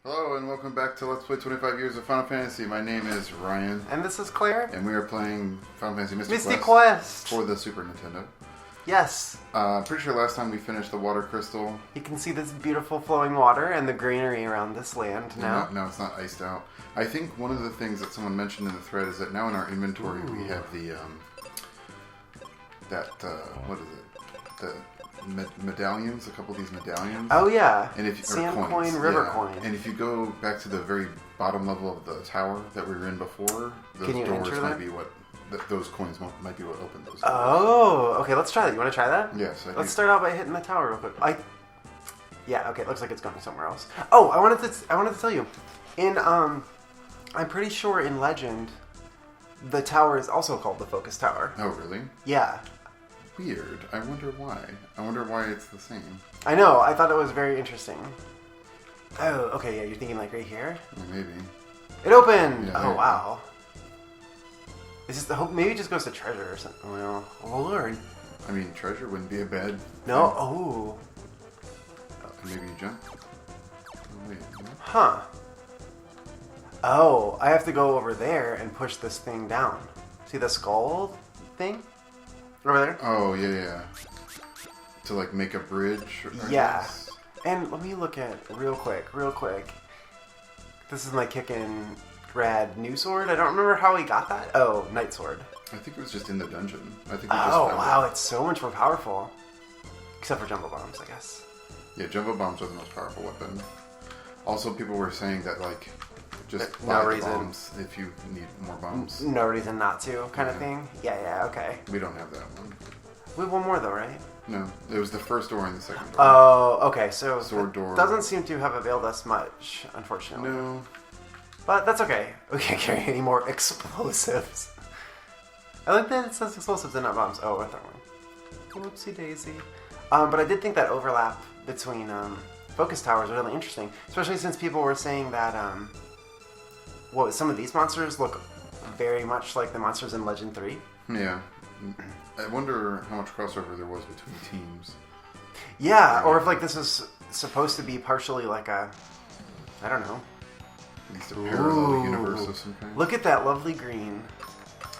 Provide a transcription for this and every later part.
Hello and welcome back to Let's Play 25 Years of Final Fantasy. My name is Ryan. And this is Claire. And we are playing Final Fantasy Mystic Quest for the Super Nintendo. Yes. Pretty sure last time we finished the water crystal. You can see this beautiful flowing water and the greenery around this land now. No, it's not iced out. I think one of the things that someone mentioned in the thread is that now in our inventory we have the, what is it? The medallions, a couple of these medallions. Oh yeah, and if sand coins, coin, river coin. And if you go back to the very bottom level of the tower that we were in before, those Can you doors enter might that? be what those coins might be what opened those doors. Oh, okay. Let's try that. You want to try that? Yes. Let's start out by hitting the tower real quick. Yeah. Okay. It looks like it's going somewhere else. Oh, I wanted to tell you, I'm pretty sure in Legend, the tower is also called the Focus Tower. Oh, really? Yeah. Weird. I wonder why. I wonder why it's the same. I know. I thought it was very interesting. Oh, okay. Yeah, you're thinking like right here? Maybe. It opened! Yeah, oh, wow. Is this the hope? Maybe it just goes to treasure or something. Well, oh, Lord. I mean, treasure wouldn't be a bad No? thing. Oh. Maybe you jump? Oh, wait. No? Huh. Oh, I have to go over there and push this thing down. See the skull thing? Over there? Oh, yeah. To, like, make a bridge? I Yeah. guess? And let me look at, real quick. This is my kickin' rad new sword. I don't remember how he got that. Oh, Night Sword. I think it was just in the dungeon. I think we just Oh, found wow, it. it's so much more powerful. Except for Jumbo Bombs, I guess. Yeah, jumbo bombs are the most powerful weapon. Also, people were saying that, like, just No buy the reason. bombs if you need more bombs. No reason not to, kind of Yeah. thing. Yeah, okay. We don't have that one. We have one more though, right? No, it was the first door and the second door. Oh, okay. So Sword that door. doesn't seem to have availed us much, unfortunately. No. But that's okay. We can't carry any more explosives. I like that it says explosives and not bombs. Oh, I thought one. Whoopsie daisy. But I did think that overlap between focus towers was really interesting, especially since people were saying that some of these monsters look very much like the monsters in Legend 3. Yeah. I wonder how much crossover there was between teams. Yeah, or if like this is supposed to be partially like a, I don't know. At least a parallel universe of some kind. Look at that lovely green.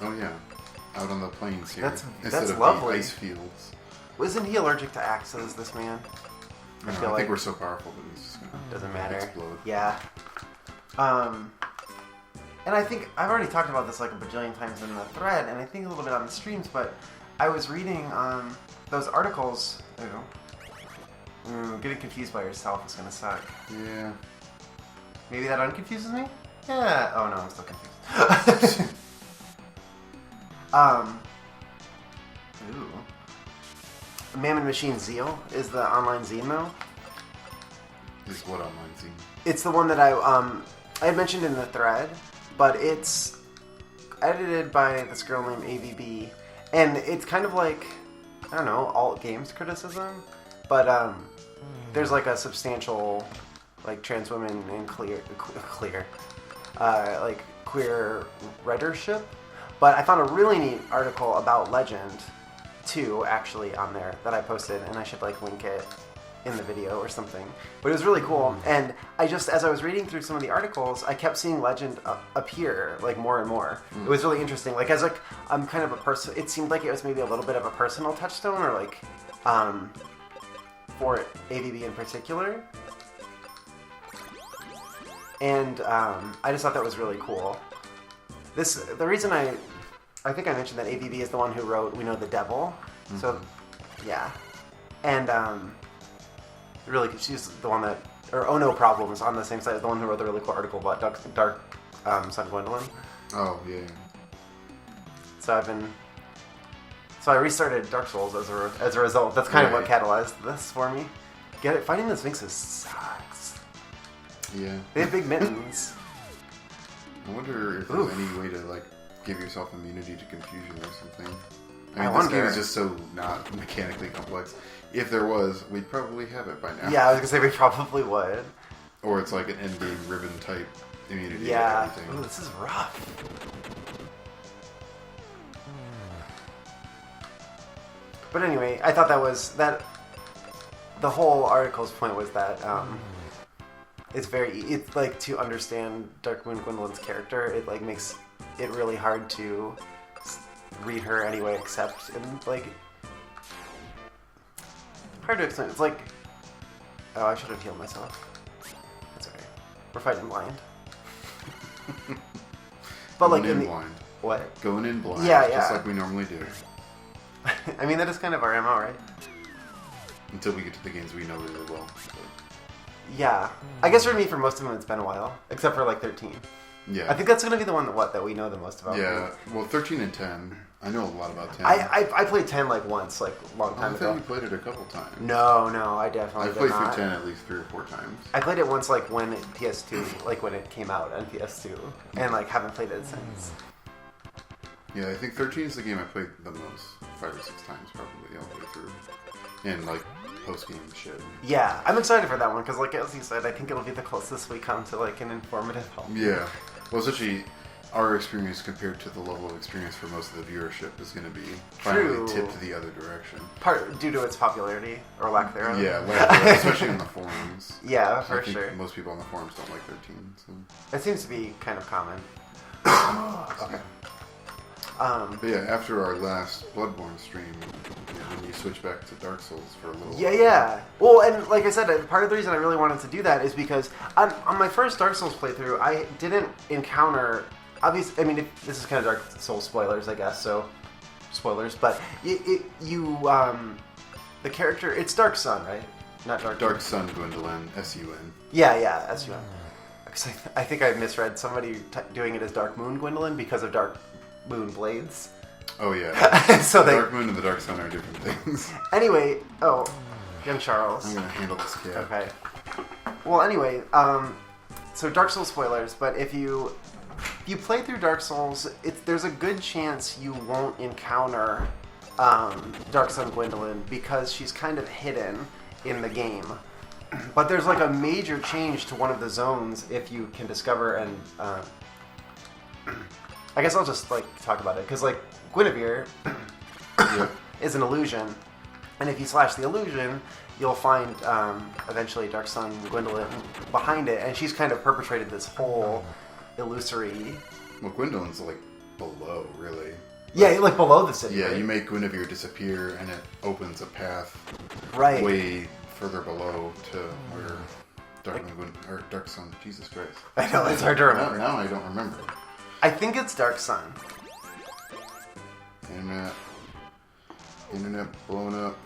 Oh yeah, out on the plains here. That's instead of lovely. the ice fields. Wasn't he allergic to axes, this man? I think we're so powerful that he's just gonna Doesn't matter. explode. Yeah. And I think I've already talked about this like a bajillion times in the thread, and I think a little bit on the streams, but I was reading those articles. Getting confused by yourself is gonna suck. Yeah. Maybe that unconfuses me? Yeah. Oh no, I'm still confused. Mammon Machine Zeal is the online zine though. Is what online scene? It's the one that I had mentioned in the thread, but it's edited by this girl named AVB, and it's kind of like, I don't know, alt games criticism, but there's like a substantial like trans women and like queer writership. But I found a really neat article about Legend 2 actually on there that I posted, and I should like link it in the video or something. But it was really cool, and I just, as I was reading through some of the articles, I kept seeing Legend appear like more and more. It was really interesting. Like as like I'm kind of a person. It seemed like it was maybe a little bit of a personal touchstone, or like for AVB in particular. And I just thought that was really cool. The reason I think I mentioned that AVB is the one who wrote We Know the Devil. So, yeah. And really, she's the one that, or Oh No Problems on the same site as the one who wrote the really cool article about Dark Sun Gwendolyn. Oh yeah. So I restarted Dark Souls as a result. That's kind of what catalyzed this for me. Get it? Fighting the Sphinxes sucks. Yeah. They have big mittens. I wonder if there's any way to like give yourself immunity to confusion or something. I This wonder. game is just so not mechanically complex. If there was, we'd probably have it by now. Yeah, I was gonna say we probably would. Or it's like an endgame ribbon type immunity Yeah. to everything. Ooh, this is rough. But anyway, I thought that the whole article's point was that it's like to understand Dark Moon Gwendolyn's character, it like makes it really hard to read her anyway, except in like hard to explain. It's like, oh, I should have healed myself. That's alright. We're fighting blind. But Going like in blind. What? Going in blind. Yeah, Just like we normally do. I mean, that is kind of our MO, right? Until we get to the games we know really well. But Yeah. I guess for me, for most of them, it's been a while. Except for like 13. yeah. I think that's going to be the one that we know the most about. Yeah. Well, 13 and 10. I know a lot about 10. I played 10 like once, like a long I time thought ago. you played it a couple times. No, I definitely I did played not. through 10 at least 3 or 4 times. I played it once, like when PS2, like when it came out on PS2, and like haven't played it since. Yeah, I think 13 is the game I played the most. 5 or 6 times probably all the way through. And like post-game shit. Yeah, I'm excited for that one because, like as you said, I think it'll be the closest we come to like an informative help. Yeah. Well, especially our experience compared to the level of experience for most of the viewership is going to be finally tipped the other direction. Part due to its popularity or lack thereof. Yeah, like, especially in the forums. Yeah, I for think sure. most people on the forums don't like 13. So. It seems to be kind of common. Okay. But yeah, after our last Bloodborne stream, when you switch back to Dark Souls for a little while. Yeah. Well, and like I said, part of the reason I really wanted to do that is because on my first Dark Souls playthrough, I didn't encounter. Obviously, I mean, this is kind of Dark Souls spoilers, I guess. So, spoilers. But the character, it's Dark Sun, right? Not Dark. Dark Sun Gwendolyn, S-U-N. Yeah, S-U-N. Because I think I misread somebody doing it as Dark Moon Gwendolyn because of Dark Moon Blades. Oh yeah. So the they. Dark Moon and the Dark Sun are different things. Anyway, young Charles. I'm gonna handle this cat. Okay. Well, anyway, so Dark Souls spoilers, but if you play through Dark Souls, there's a good chance you won't encounter Dark Sun Gwendolyn because she's kind of hidden in the game. But there's like a major change to one of the zones if you can discover and I guess I'll just like talk about it because like Guinevere is an illusion, and if you slash the illusion, you'll find eventually Dark Sun Gwendolyn behind it, and she's kind of perpetrated this whole illusory. Well, Gwendolyn's like below, really. Yeah, like below the city. Yeah, right? you make Guinevere disappear, and it opens a path right way further below to where Dark Sun. Jesus Christ! I know it's hard to remember. Now I don't remember. I think it's Dark Sun. Internet blowing up.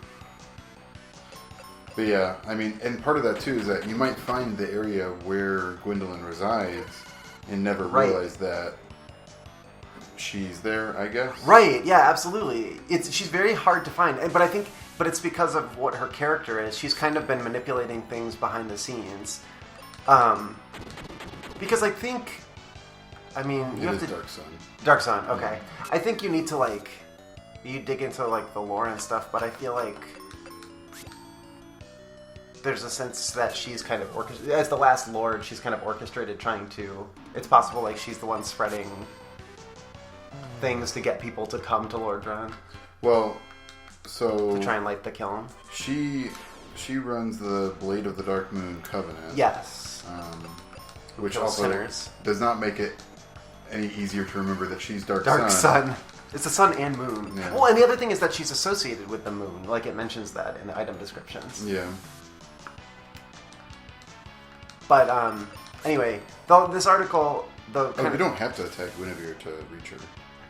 But yeah, I mean, and part of that too is that you might find the area where Gwendolyn resides and never realize that she's there, I guess. Right, yeah, absolutely. She's very hard to find, but it's because of what her character is. She's kind of been manipulating things behind the scenes. Because I think, I mean, you have to Dark Sun. Dark Sun, okay. I think you need to like you dig into like the lore and stuff, but I feel like there's a sense that she's kind of as the last lord, she's kind of orchestrated trying to. It's possible like she's the one spreading things to get people to come to Lord Drun. Well, so to try and light the kiln. She runs the Blade of the Dark Moon Covenant. Yes. Which Kill also sinners. does not make it any easier to remember that she's Dark Sun. It's the sun and moon. Yeah. Well, and the other thing is that she's associated with the moon. Like it mentions that in the item descriptions. Yeah. But anyway, this article, you don't have to attack Guinevere to reach her.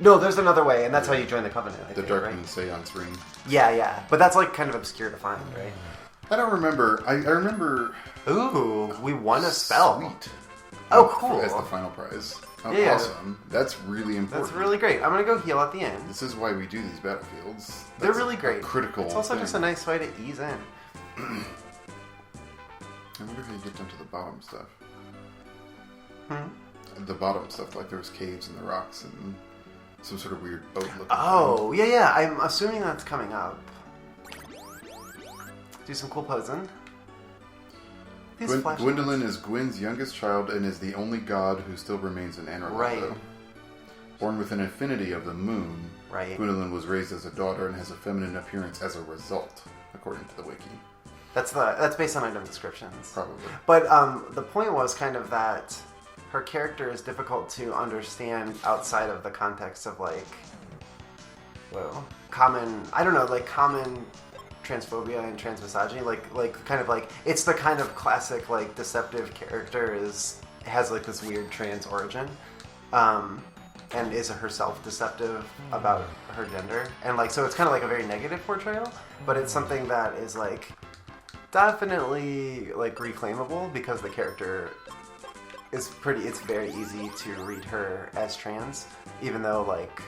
No, there's another way, and that's how you join the Covenant. I The think, Dark right? Moon Seance Ring. Yeah, but that's like kind of obscure to find, right? I don't remember. I remember. Ooh, we won a spell. Sweet. Oh, cool. As the final prize. Oh, Yeah. awesome. That's really important. That's really great. I'm gonna go heal at the end. This is why we do these battlefields. They're really great. Critical. It's also thing. just a nice way to ease in. I wonder how you get down to the bottom stuff. The bottom stuff, like there's caves in the rocks and some sort of weird boat looking Oh, yeah. I'm assuming that's coming up. Do some cool posing. Gwendolyn is Gwyn's youngest child and is the only god who still remains in Anarlato. Right. Born with an affinity of the moon, Right. Gwendolyn was raised as a daughter and has a feminine appearance as a result, according to the wiki. That's based on item descriptions. Probably. But the point was kind of that her character is difficult to understand outside of the context of like, common transphobia and transmisogyny. Like kind of like it's the kind of classic like deceptive character has like this weird trans origin, and is herself deceptive about her gender, and like so it's kind of like a very negative portrayal, but it's something that is like definitely like reclaimable because the character is it's very easy to read her as trans, even though like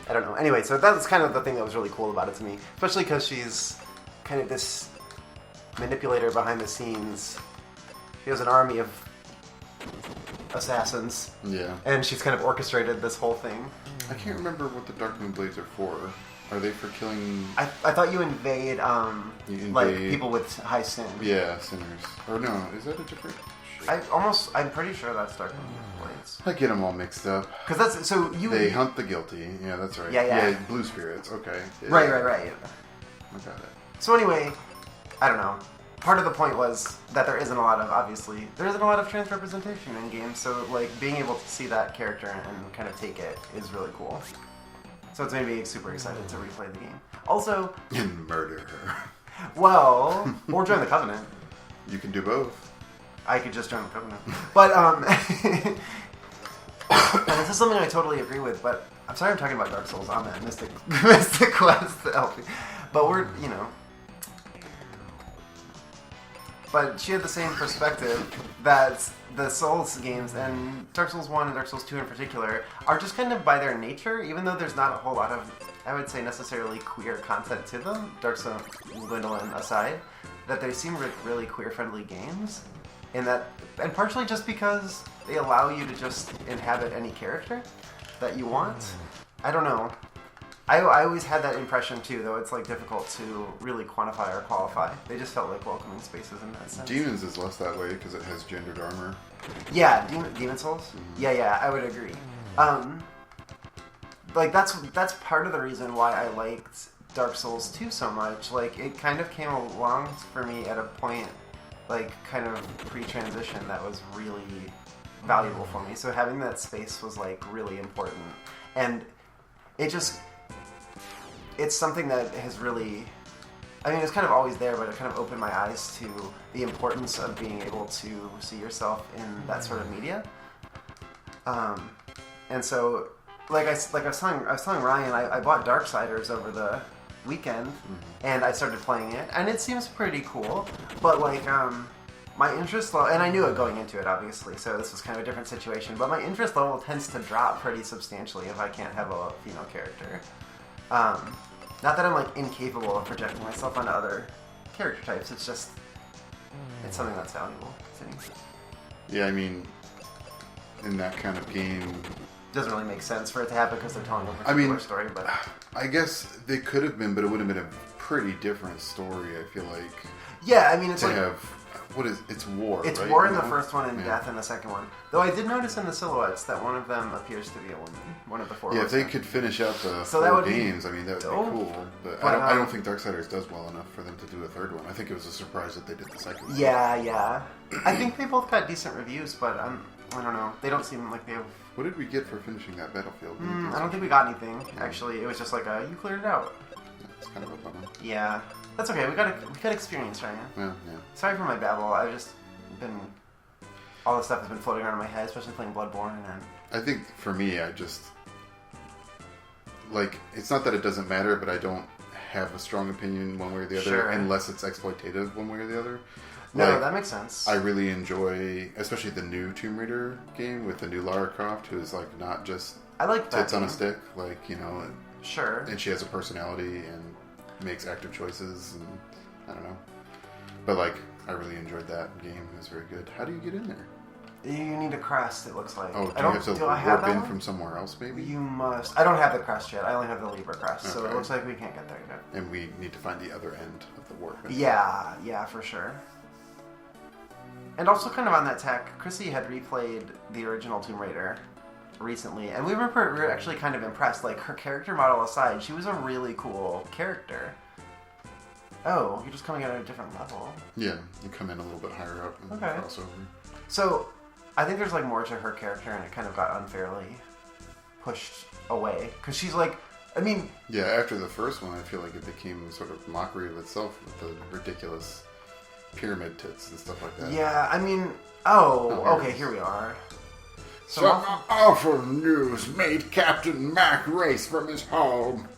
I don't know. Anyway, so that's kind of the thing that was really cool about it to me, especially because she's kind of this manipulator behind the scenes. She has an army of assassins. Yeah. And she's kind of orchestrated this whole thing. I can't remember what the Dark Moon Blades are for. Are they for killing... I thought you invade, like, people with high sin. Yeah, sinners. Or no, is that a different... I'm pretty sure that's Dark Moon Blades. I get them all mixed up. Because that's... So you... They hunt the guilty. Yeah, that's right. Yeah. Blue spirits. Okay. Yeah. Right. I got it. So anyway, I don't know. Part of the point was that there isn't a lot of trans representation in games, so like being able to see that character and kind of take it is really cool. So it's made me super excited to replay the game. Also... And murder her. Well, or join the Covenant. You can do both. I could just join the Covenant. But, and this is something I totally agree with, but I'm sorry I'm talking about Dark Souls on that Mystic Quest LP. But we're, But she had the same perspective that the Souls games, and Dark Souls 1 and Dark Souls 2 in particular, are just kind of by their nature, even though there's not a whole lot of, I would say, necessarily queer content to them, Dark Souls, Gwendolyn aside, that they seem really queer-friendly games. And partially just because they allow you to just inhabit any character that you want. I don't know. I always had that impression too, though it's like difficult to really quantify or qualify. They just felt like welcoming spaces in that sense. Demons is less that way because it has gendered armor. Yeah, Demon Souls? Mm-hmm. Yeah, I would agree. Like that's part of the reason why I liked Dark Souls 2 so much. Like it kind of came along for me at a point like kind of pre-transition that was really valuable for me. So having that space was like really important. And it's something that has really, I mean, it's kind of always there, but it kind of opened my eyes to the importance of being able to see yourself in that sort of media. And so, I was telling Ryan, I bought Darksiders over the weekend, and I started playing it, and it seems pretty cool. But my interest level, and I knew it going into it, obviously, so this was kind of a different situation. But my interest level tends to drop pretty substantially if I can't have a female character. Not that I'm like incapable of projecting myself onto other character types. It's just it's something that's valuable to me. Yeah, I mean, in that kind of game, doesn't really make sense for it to happen because they're telling a particular story. But I guess they could have been, but it would have been a pretty different story. I feel like. Yeah, I mean, it's it's war. It's right? war in the first one and death in the second one. Though I did notice in the silhouettes that one of them appears to be a woman. One of the four. Yeah, if they could finish out the four games, I mean, that would be cool. But I don't think Darksiders does well enough for them to do a third one. I think it was a surprise that they did the second one. Yeah. I think they both got decent reviews, but I don't know. They don't seem like they have... What did we get for finishing that Battlefield? I don't think we got anything, actually. It was just like, you cleared it out. It's kind of a bummer. Yeah. That's okay. We got experience, Ryan. Yeah. Sorry for my babble. I've just been... All this stuff has been floating around in my head, especially playing Bloodborne. And I think, for me, I just... Like, it's not that it doesn't matter, but I don't have a strong opinion one way or the other, unless it's exploitative one way or the other. No, that makes sense. I really enjoy, especially the new Tomb Raider game with the new Lara Croft, who is like not just tits on a stick, Sure. And she has a personality and makes active choices, and I don't know. But I really enjoyed that game. It was very good. How do you get in there? You need a crest, it looks like. Oh, do you have to warp in from somewhere else, maybe? You must. I don't have the crest yet. I only have the Libra crest, so it looks like we can't get there yet. And we need to find the other end of the warp. Yeah, for sure. And also kind of on that tack, Chrissy had replayed the original Tomb Raider recently, and we were actually kind of impressed. Like, her character model aside, she was a really cool character. Oh, you're just coming at a different level. Yeah, you come in a little bit higher up and cross over. So, I think there's like more to her character, and it kind of got unfairly pushed away because she's like, I mean, yeah. After the first one, I feel like it became sort of mockery of itself with the ridiculous pyramid tits and stuff like that. Yeah, I mean, okay, here we are. Some awful news made Captain Mac race from his home.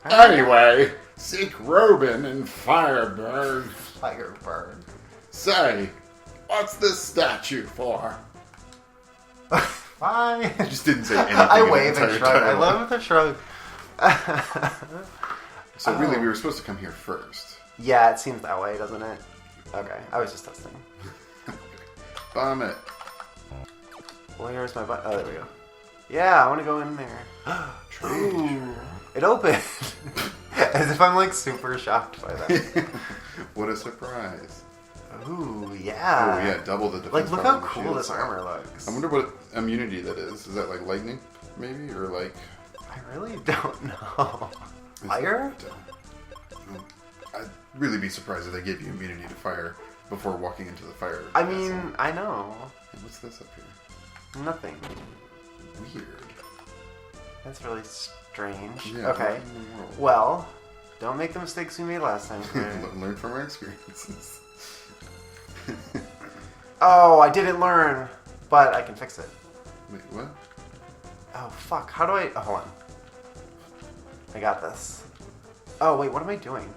Anyway, seek Robin and Firebird. Firebird. Say, what's this statue for? Bye. I just didn't say anything. I wave and shrug. Title. I love the shrug. So really, we were supposed to come here first. Yeah, it seems that way, doesn't it? Okay, I was just testing. Bomb it. Where's my button? Oh, there we go. Yeah, I want to go in there. Ooh, it opened. As if I'm like super shocked by that. What a surprise. Ooh, yeah. Oh, yeah, double the defense. Like, look how power of the cool shield. this armor looks. I wonder what immunity that is. Is that like lightning, maybe? Or like... I really don't know. Fire? I'd really be surprised if they gave you immunity to fire before walking into the fire. I mean, I know. Hey, what's this up here? Nothing. Weird. That's really strange. Yeah, Okay. what in the world? Well, don't make the mistakes we made last time. Learn from our experiences. Oh, I didn't learn, but I can fix it. Wait, what? Oh, fuck. How do I... Oh, hold on. I got this. Oh, wait, what am I doing?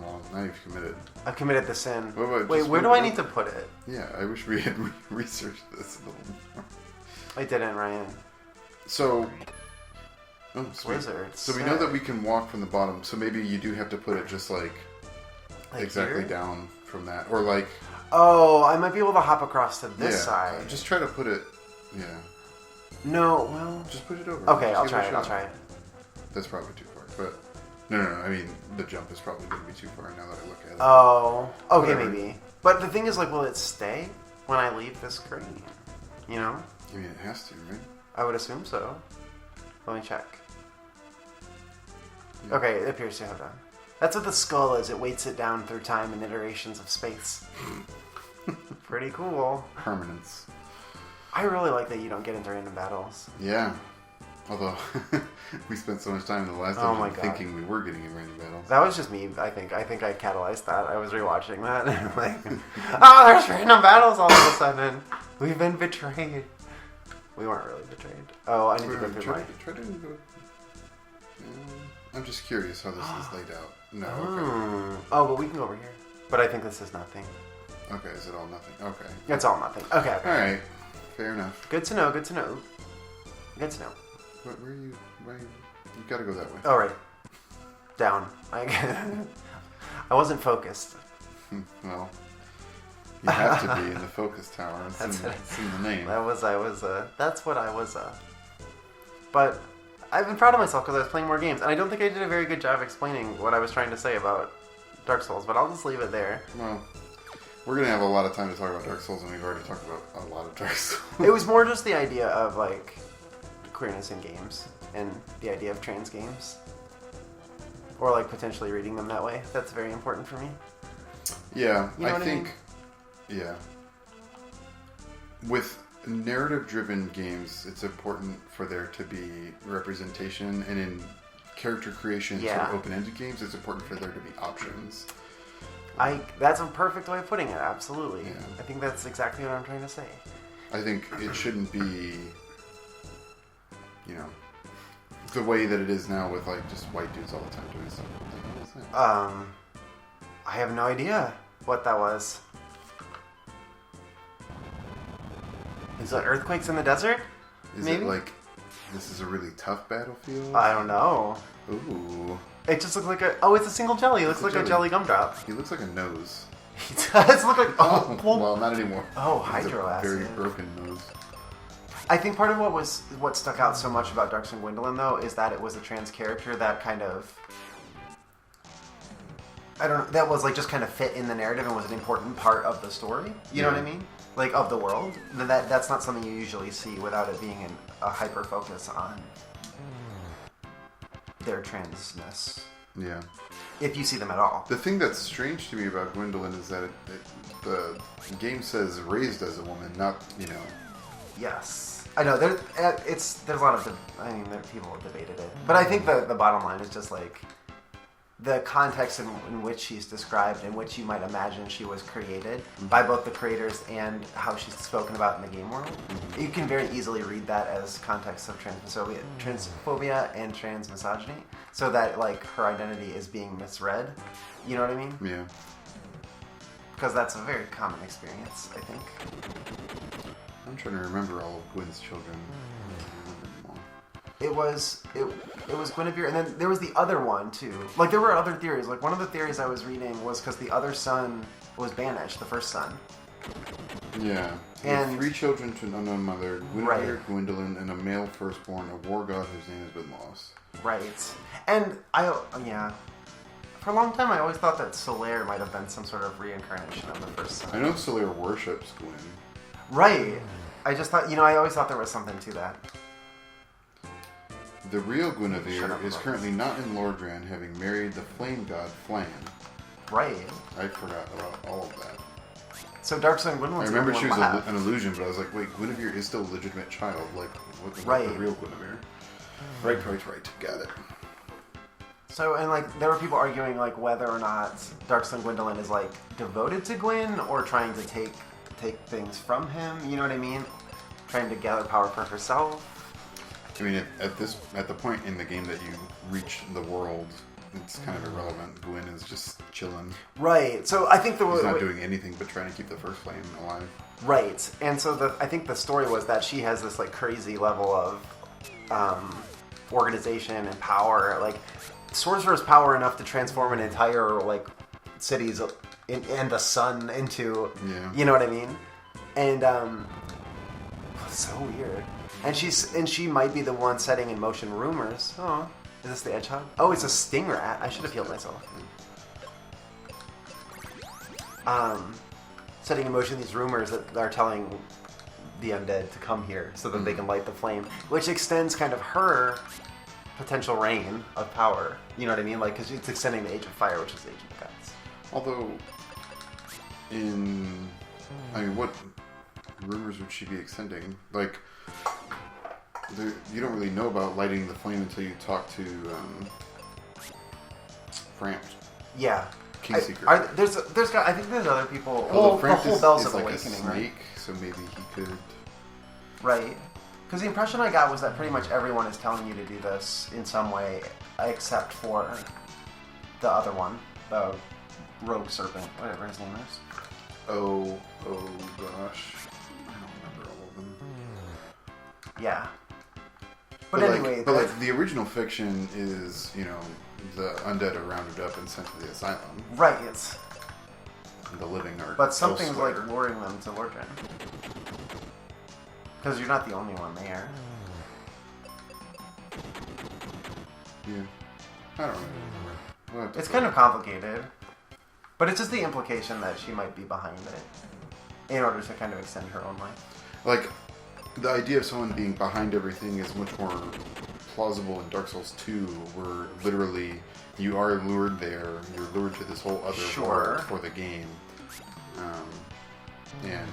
Well, now you've committed. I've committed the sin. Wait, Wait, just where do move I it. need to put it? Yeah, I wish we had researched this a little more. I didn't, Ryan. So... Oh, sweet. Wizards. So we know that we can walk from the bottom, so maybe you do have to put it just like exactly here? down from that. Or like... Oh, I might be able to hop across to this yeah, side. just try to put it... Yeah. No, well... Just put it over. Okay, Just I'll give try a it, I'll shot. try it. That's probably too far, but... No, I mean, the jump is probably going to be too far now that I look at it. Oh, okay, Whatever. maybe. But the thing is, like, will it stay when I leave this screen? You know? I mean, it has to, right? I would assume so. Let me check. Yeah. Okay, it appears to have done. That's what the skull is. It weights it down through time and iterations of space. Pretty cool. Permanence. I really like that you don't get into random battles. Yeah. Although, we spent so much time in the last Oh my dungeon God. thinking we were getting in random battles. That was just me, I think. I think I catalyzed that. I was rewatching that and I'm like, oh, there's random battles all of a sudden. We've been betrayed. We weren't really betrayed. Oh, I need to go through my... Try to go... I'm just curious how this is laid out. No, okay. Oh, but we can go over here. But I think this is nothing. Okay, is it all nothing? Okay. It's all nothing. Okay. Alright. Fair enough. Good to know, good to know. Good to know. Where are you? You gotta go that way. Oh, right. Down. I wasn't focused. Well, you have to be in the focus tower. It's, That's in, it. it's in the name. That's what I was, But I've been proud of myself because I was playing more games. And I don't think I did a very good job explaining what I was trying to say about Dark Souls, but I'll just leave it there. Well, we're gonna have a lot of time to talk about Dark Souls, and we've already talked about a lot of Dark Souls. It was more just the idea of, like, queerness in games and the idea of trans games. Or, like, potentially reading them that way. That's very important for me. Yeah, You know I what I think. mean? Yeah. With narrative-driven games, it's important for there to be representation, and in character creation, sort Yeah. of open-ended games, it's important for there to be options. That's a perfect way of putting it, absolutely. Yeah. I think that's exactly what I'm trying to say. I think it shouldn't be, the way that it is now with like just white dudes all the time doing stuff. What was that? I have no idea what that was. Is that earthquakes in the desert? Is maybe? it like this is a really tough battlefield? I don't know. Ooh, It just looks like it's a single jelly. It looks like a jelly gumdrop. he looks like a nose. He does look like Well, not anymore. Oh, He's hydro a very acid. broken nose. I think part of what stuck out so much about Darks and Gwendolyn though is that it was a trans character that kind of that was like just kind of fit in the narrative and was an important part of the story. You know what I mean? Like of the world. That's not something you usually see without it being a hyper focus on their transness. Yeah. If you see them at all. The thing that's strange to me about Gwendolyn is that the game says raised as a woman, not, Yes. I know, there's a lot of, people have debated it. But I think the bottom line is just like, the context in which she's described, in which you might imagine she was created by both the creators and how she's spoken about in the game world. You can very easily read that as context of transphobia and transmisogyny, so that like her identity is being misread. You know what I mean? Yeah. Because that's a very common experience, I think. I'm trying to remember all of Gwen's children. It was Guinevere, and then there was the other one too. Like there were other theories. Like one of the theories I was reading was because the other son was banished, the first son. Yeah. And 3 children to an unknown mother, Guinevere, Gwendolyn, and a male firstborn, a war god whose name has been lost. Right. And for a long time I always thought that Solaire might have been some sort of reincarnation of the first son. I know Solaire worships Gwen. Right. I just thought, I always thought there was something to that. The real Guinevere is currently not in Lordran, having married the flame god Flan. Right. I forgot about all of that. So Darkson Gwendolyn's I remember she was an illusion, but I was like, wait, Guinevere is still a legitimate child. Like, what the real Guinevere? Right. Got it. So, and like, there were people arguing like whether or not Darkson Gwendolyn is like devoted to Gwyn or trying to take things from him. You know what I mean? Trying to gather power for herself. I mean, at the point in the game that you reach the world, it's kind of irrelevant. Gwen is just chilling. Right. So I think he's not doing anything but trying to keep the first flame alive. Right. And so I think the story was that she has this like crazy level of organization and power. Like sorcerer's power enough to transform an entire like cities and the sun into. Yeah. You know what I mean? And so weird. And she might be the one setting in motion rumors. Oh, is this the hedgehog? Oh, it's a sting rat. I should have healed myself. Setting in motion these rumors that are telling the undead to come here so that they can light the flame, which extends kind of her potential reign of power. You know what I mean? Like, because it's extending the Age of Fire, which is the Age of the Gods. Although, what rumors would she be extending? Like, you don't really know about lighting the flame until you talk to Frampt. Yeah. Kingseeker. I think there's other people. Although the whole Bells of like Awakening, a snake, right? So maybe he could. Right. Because the impression I got was that pretty much everyone is telling you to do this in some way, except for the other one, the rogue serpent, whatever his name is. Oh gosh, I don't remember all of them. Yeah. But anyway, like the original fiction is, the undead are rounded up and sent to the asylum. Right. It's. The living are. But something's elsewhere. like luring them to Lordran. Because you're not the only one there. Yeah. I don't know. It's kind of complicated. But it's just the implication that she might be behind it in order to kind of extend her own life. Like, the idea of someone being behind everything is much more plausible in Dark Souls 2, where literally you are lured there, you're lured to this whole other world for the game. And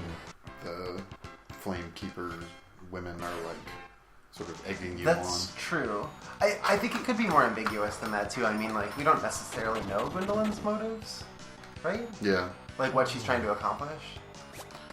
the Flame Keeper women are like sort of egging you on. That's true. I think it could be more ambiguous than that too. I mean, like, we don't necessarily know Gwendolyn's motives, right? Yeah. Like what she's trying to accomplish.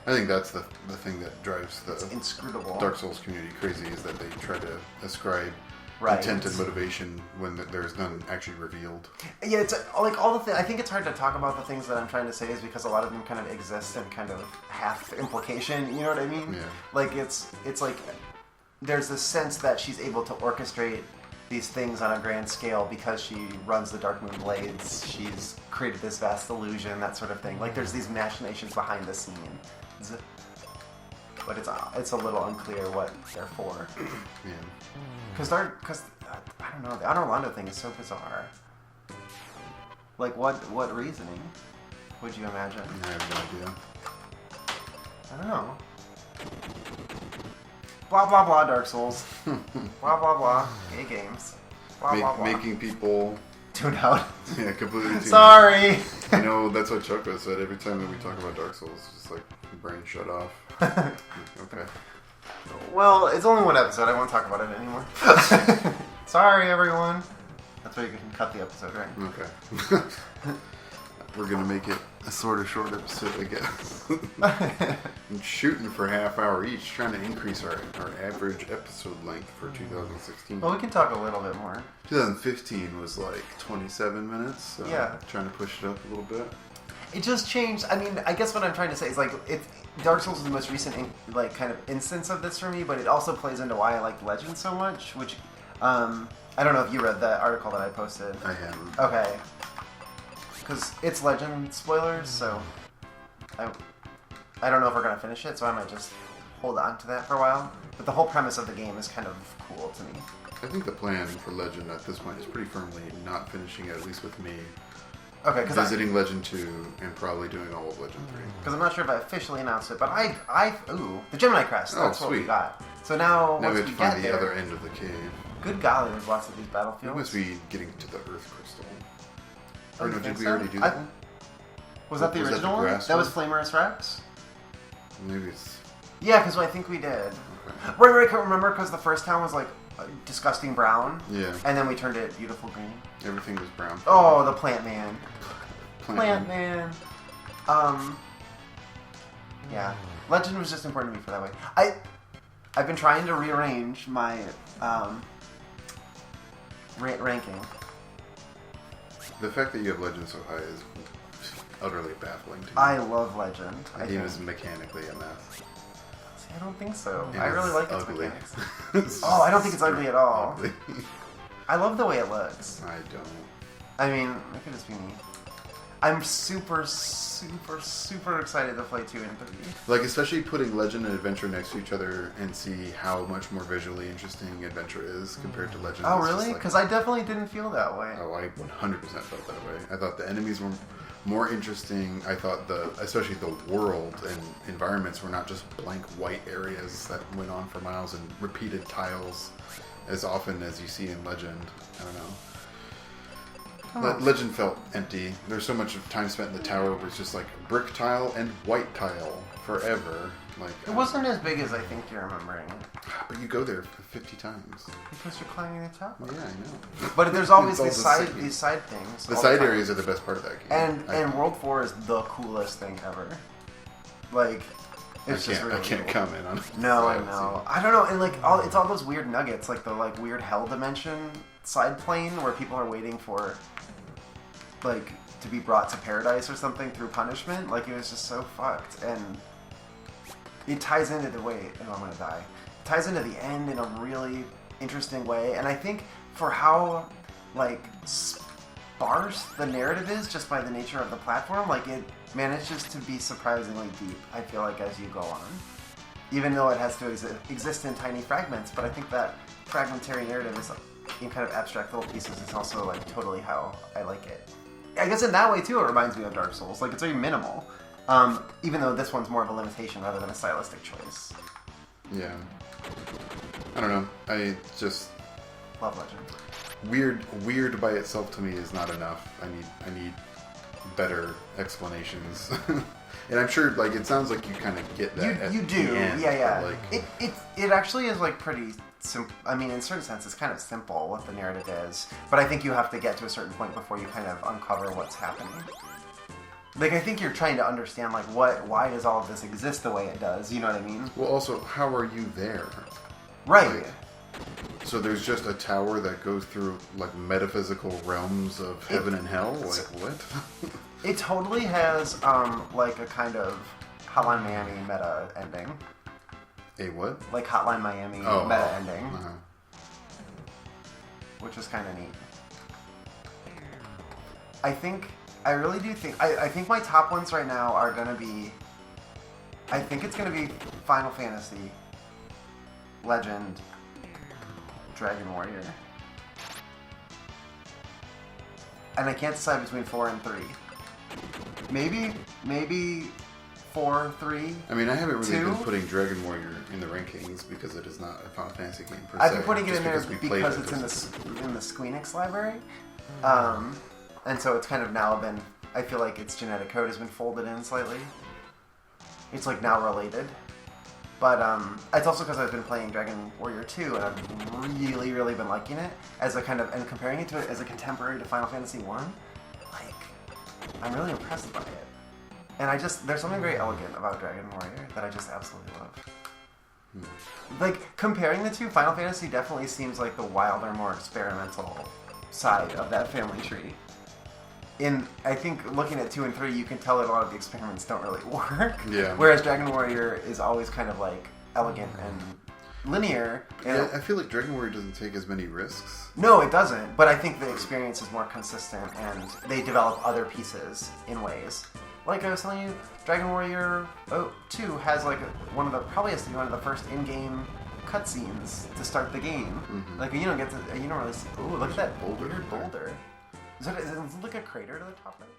I think that's the thing that drives the it's inscrutable Dark Souls community crazy, is that they try to ascribe intent and motivation when there's none actually revealed. Yeah, it's like all the things. I think it's hard to talk about the things that I'm trying to say is because a lot of them kind of exist in kind of half implication. You know what I mean? Yeah. Like it's like there's this sense that she's able to orchestrate these things on a grand scale because she runs the Dark Moon Blades. She's created this vast illusion, that sort of thing. Like there's these machinations behind the scenes. But it's a little unclear what they're for. Yeah. Because I don't know, the Honor Londo thing is so bizarre. Like what reasoning would you imagine? I have no idea. I don't know. Blah blah blah Dark Souls. Blah blah blah. Gay games. Blah blah blah. Making people Tuned out. Yeah, completely tuned out. Sorry. I know, that's what Choco said. Every time that we talk about Dark Souls, it's just like, brain shut off. Okay. Well, it's only one episode. I won't talk about it anymore. Sorry, everyone. That's why you can cut the episode, right? Okay. We're going to make it a sort of short episode, I guess. I'm shooting for half hour each, trying to increase our average episode length for 2016. Well, we can talk a little bit more. 2015 was like 27 minutes, so yeah. Trying to push it up a little bit. It just changed. I mean, I guess what I'm trying to say is like Dark Souls is the most recent like kind of instance of this for me, but it also plays into why I like Legend so much. Which I don't know if you read the article that I posted. I haven't. Okay. Because it's Legend spoilers, so I don't know if we're gonna finish it, so I might just hold on to that for a while. But the whole premise of the game is kind of cool to me. I think the plan for Legend at this point is pretty firmly not finishing it, at least with me. Okay, visiting Legend 2 and probably doing all of Legend 3. Because I'm not sure if I officially announced it, but the Gemini Crest. That's what we got. So now we once have to we find get the there, other end of the cave. Good golly, there's lots of these We battlefields. must be getting to the Earth Crystal. Or Oh, no, you think did we so? already do that one? Was that the Was that original the one? grass That was one? Flamerous Rex? Maybe it's... Yeah, because I think we did. Okay. Right, remember, because the first town was like disgusting brown. Yeah. And then we turned it beautiful green. Everything was brown. Oh, the Plant Man. Plant Man. Yeah. Legend was just important to me for that way. I've been trying to rearrange my ranking. The fact that you have Legend so high is utterly baffling to me. I love Legend. The game is mechanically a mess. See, I don't think so. And I really like its ugly. mechanics. Oh, I don't think it's ugly at all. Ugly. I love the way it looks. I don't. I mean, it could just be me. I'm super excited to play 2 and 3. Like, especially putting Legend and Adventure next to each other and see how much more visually interesting Adventure is compared to Legend. Oh, It's really? just Because I definitely didn't feel that way. Oh, I 100% felt that way. I thought the enemies were more interesting. I thought especially the world and environments were not just blank white areas that went on for miles and repeated tiles as often as you see in Legend. I don't know. Legend felt empty. There's so much time spent in the tower where it's just like brick tile and white tile forever. Like It wasn't as big as I think you're remembering. But you go there 50 times. Because you're climbing the tower. Yeah, I know. But there's always It's these side things. The all side time. areas are the best part of that game. And World 4 is the coolest thing ever. Like, it's just really I can't cool. comment on it. No, I know. I don't know. And like, it's all those weird nuggets, like the like weird hell dimension side plane where people are waiting for, like, to be brought to paradise or something through punishment. Like, it was just so fucked. And it ties into the way. Oh, I'm gonna die. It ties into the end in a really interesting way. And I think for how like sparse the narrative is, just by the nature of the platform, like it manages to be surprisingly deep. I feel like as you go on, even though it has to exist in tiny fragments. But I think that fragmentary narrative is in kind of abstract little pieces. It's also like totally how I like it. I guess in that way too, it reminds me of Dark Souls. Like it's very minimal, even though this one's more of a limitation rather than a stylistic choice. Yeah. I don't know. I just Love Legend. weird by itself to me is not enough. I need better explanations. And I'm sure, like, it sounds like you kind of get that. You do, the end, yeah. Like, It actually is like pretty simple. I mean, in a certain sense, it's kind of simple what the narrative is. But I think you have to get to a certain point before you kind of uncover what's happening. Like, I think you're trying to understand, like, why does all of this exist the way it does? You know what I mean? well, also, how are you there? Right. Like, so there's just a tower that goes through, like, metaphysical realms of heaven and hell? Like, what? It totally has, like, a kind of Hotline Miami meta ending. A what? Like Hotline Miami meta ending. Uh-huh. Which is kind of neat. I really do think, I think my top ones right now are going to be, I think it's going to be Final Fantasy, Legend, Dragon Warrior. And I can't decide between 4 and 3. Maybe 4, 3. I mean, I haven't really 2? been putting Dragon Warrior in the rankings because it is not a Final Fantasy game per se. I've been putting it in there we played because it it's in the Squeenix library. And so it's kind of now been, I feel like its genetic code has been folded in slightly. It's like now related. But it's also because I've been playing Dragon Warrior 2 and I've really, really been liking it as a kind of, and comparing it to it as a contemporary to Final Fantasy 1. Like, I'm really impressed by it. And there's something very elegant about Dragon Warrior that I just absolutely love. Like, comparing the two, Final Fantasy definitely seems like the wilder, more experimental side of that family tree. I think looking at 2 and 3, you can tell that a lot of the experiments don't really work. Yeah. Whereas Dragon Warrior is always kind of like elegant and linear. And yeah, I feel like Dragon Warrior doesn't take as many risks. No, it doesn't. But I think the experience is more consistent, and they develop other pieces in ways. Like I was telling you, Dragon Warrior 2 has like probably has to be one of the first in-game cutscenes to start the game. Mm-hmm. Like you don't really see. Ooh, look at that boulder. Does it look like a crater to the top of it?